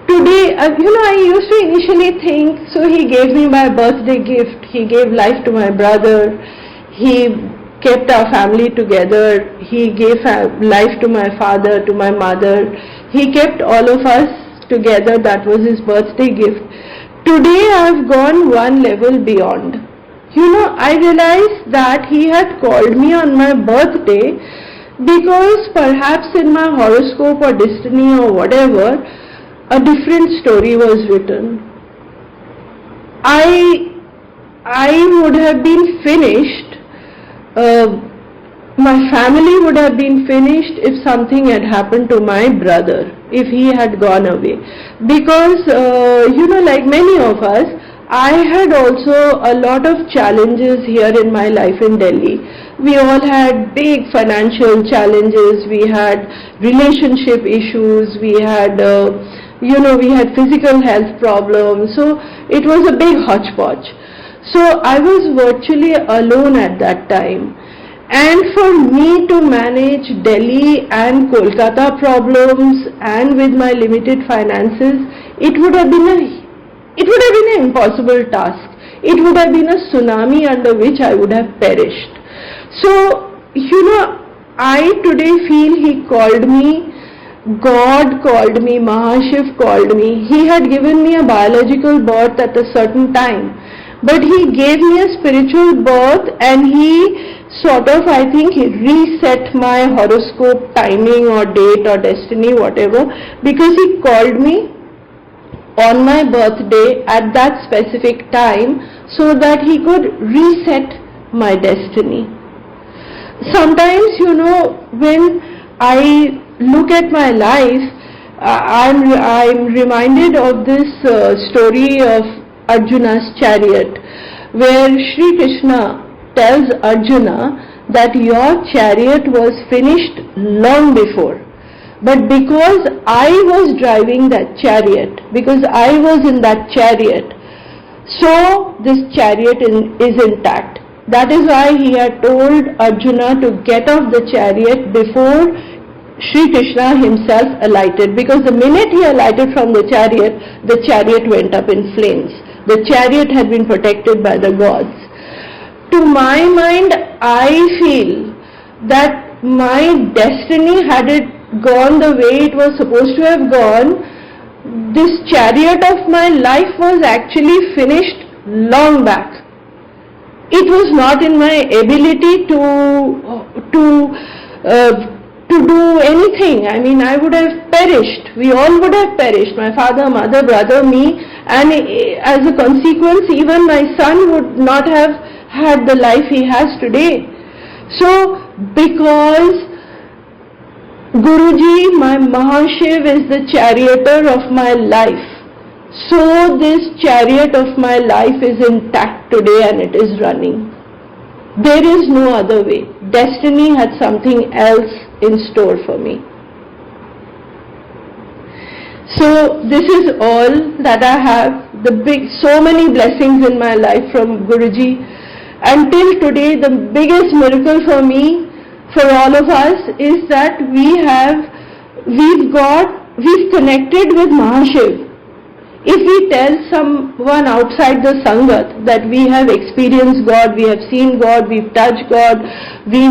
Speaker 1: Today, I used to initially think, so he gave me my birthday gift, he gave life to my brother, he kept our family together, he gave life to my father, to my mother, he kept all of us together, that was his birthday gift. Today I have gone one level beyond. I realized that he had called me on my birthday because perhaps in my horoscope or destiny or whatever, a different story was written. I would have been finished, my family would have been finished if something had happened to my brother, if he had gone away. Because, like many of us, I had also a lot of challenges here in my life in Delhi. We all had big financial challenges, we had relationship issues, we had we had physical health problems, so it was a big hodgepodge. So I was virtually alone at that time. And for me to manage Delhi and Kolkata problems and with my limited finances, it would have been an impossible task. It would have been a tsunami under which I would have perished. So, I today feel he called me, God called me, Mahashiv called me. He had given me a biological birth at a certain time, but he gave me a spiritual birth, and he sort of, I think, he reset my horoscope timing or date or destiny, whatever, because he called me on my birthday at that specific time so that he could reset my destiny. Sometimes, when I look at my life, I'm reminded of this story of Arjuna's chariot, where Sri Krishna tells Arjuna that your chariot was finished long before. But because I was driving that chariot, because I was in that chariot, so this chariot is intact. That is why he had told Arjuna to get off the chariot before Sri Krishna himself alighted, because the minute he alighted from the chariot went up in flames. The chariot had been protected by the gods. To my mind, I feel that my destiny, had it gone the way it was supposed to have gone, this chariot of my life was actually finished long back. It was not in my ability to do anything. I mean, I would have perished. We all would have perished. My father, mother, brother, me, and as a consequence, even my son would not have had the life he has today. So, because Guruji, my Mahashiv, is the charioteer of my life, so this chariot of my life is intact today and it is running. There is no other way. Destiny had something else in store for me. So this is all that I have. So many blessings in my life from Guruji. Until today, the biggest miracle for me, for all of us, is that we've connected with Mahashiv. If we tell someone outside the Sangat that we have experienced God, we have seen God, we've touched God, we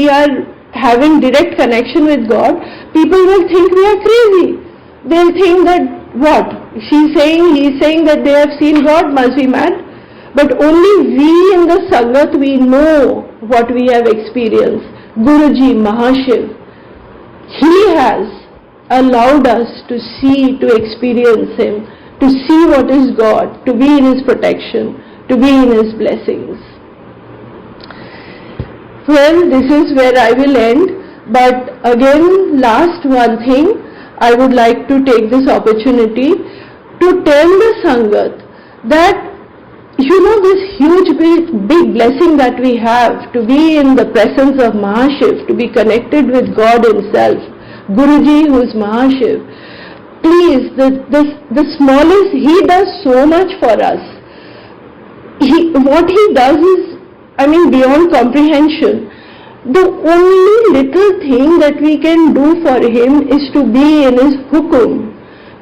Speaker 1: are having direct connection with God, people will think we are crazy. They'll think that, what? He's saying that they have seen God, must be mad. But only we in the Sangat, we know what we have experienced. Guruji, Mahashiv, he has allowed us to see, to experience him, to see what is God, to be in his protection, to be in his blessings. Well, this is where I will end, but again, last one thing, I would like to take this opportunity to tell the Sangat that, this huge big blessing that we have, to be in the presence of Mahashiv, to be connected with God himself, Guruji, who is Mahashiv. Please, the smallest, he does so much for us. What he does is beyond comprehension. The only little thing that we can do for him is to be in his hukum,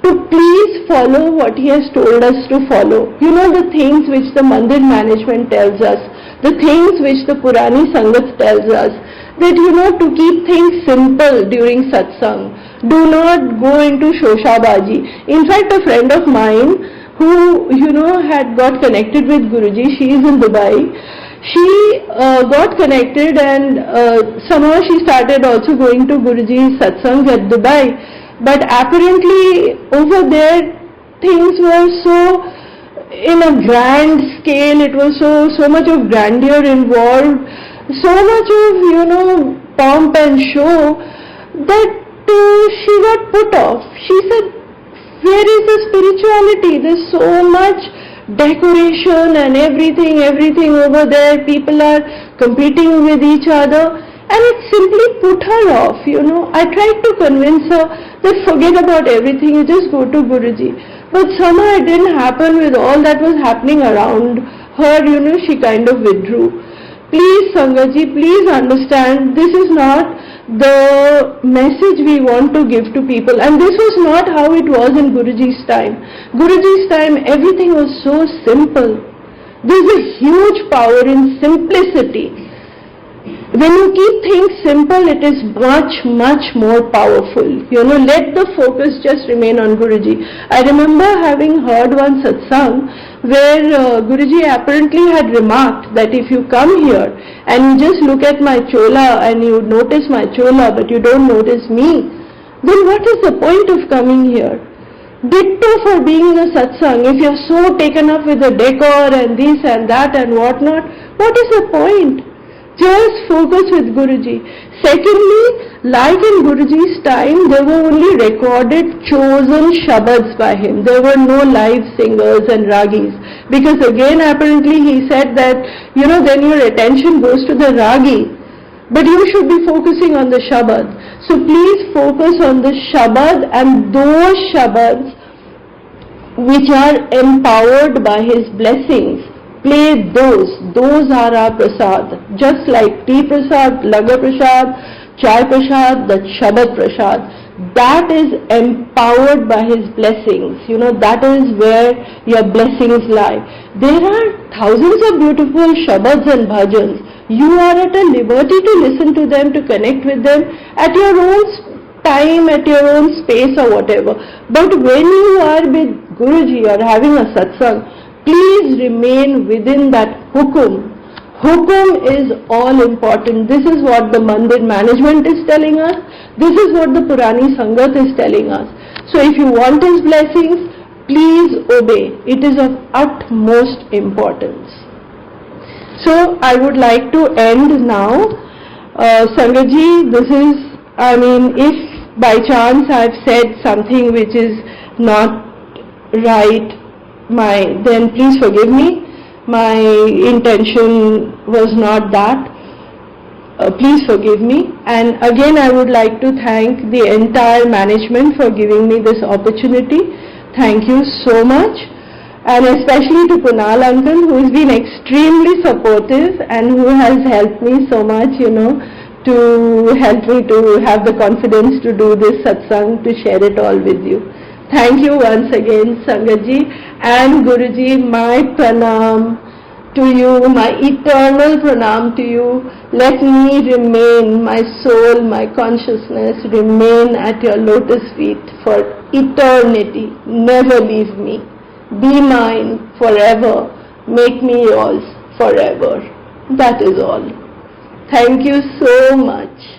Speaker 1: to please follow what he has told us to follow. The things which the mandir management tells us, the things which the Purani Sangat tells us, that to keep things simple during satsang. Do not go into shoshabaji. In fact, a friend of mine who had got connected with Guruji, she is in Dubai. She got connected and somehow she started also going to Guruji's satsang at Dubai. But apparently over there things were so in a grand scale, it was so much of grandeur involved, so much of pomp and show, that she got put off. She said, where is the spirituality? There's so much decoration and everything over there. People are competing with each other, and it simply put her off. I tried to convince her that forget about everything, you just go to Guruji. But somehow it didn't happen with all that was happening around her. She kind of withdrew. Please Sangatji, please understand, this is not the message we want to give to people, and this was not how it was in Guruji's time. Guruji's time everything was so simple. There's a huge power in simplicity. When you keep things simple, it is much more powerful. Let the focus just remain on Guruji. I remember having heard one satsang where Guruji apparently had remarked that if you come here and you just look at my chola and you notice my chola but you don't notice me, then what is the point of coming here? Ditto for being in a satsang. If you are so taken up with the decor and this and that and whatnot, what is the point? Just focus with Guruji. Secondly, like in Guruji's time, there were only recorded chosen shabads by him. There were no live singers and ragis. Because again, apparently he said that, then your attention goes to the ragi. But you should be focusing on the shabad. So please focus on the shabad and those shabads which are empowered by his blessings. Play those are our prasad. Just like tea prasad, laga prasad, chai prasad, the shabad prasad, that is empowered by his blessings. That is where your blessings lie. There are thousands of beautiful shabads and bhajans. You are at a liberty to listen to them, to connect with them at your own time, at your own space or whatever. But when you are with Guruji or having a satsang, please remain within that hukum. Hukum is all important. This is what the mandir management is telling us. This is what the Purani Sangat is telling us. So if you want his blessings, please obey. It is of utmost importance. So I would like to end now. Sangatji, this is, if by chance I have said something which is not right, then please forgive me. My intention was not that. Please forgive me. And again I would like to thank the entire management for giving me this opportunity. Thank you so much. And especially to Kunal uncle, who has been extremely supportive and who has helped me so much, to help me to have the confidence to do this satsang, to share it all with you. Thank you once again, Sangatji and Guruji. My pranam to you, my eternal pranam to you. Let me remain, my soul, my consciousness remain at your lotus feet for eternity. Never leave me. Be mine forever. Make me yours forever. That is all. Thank you so much.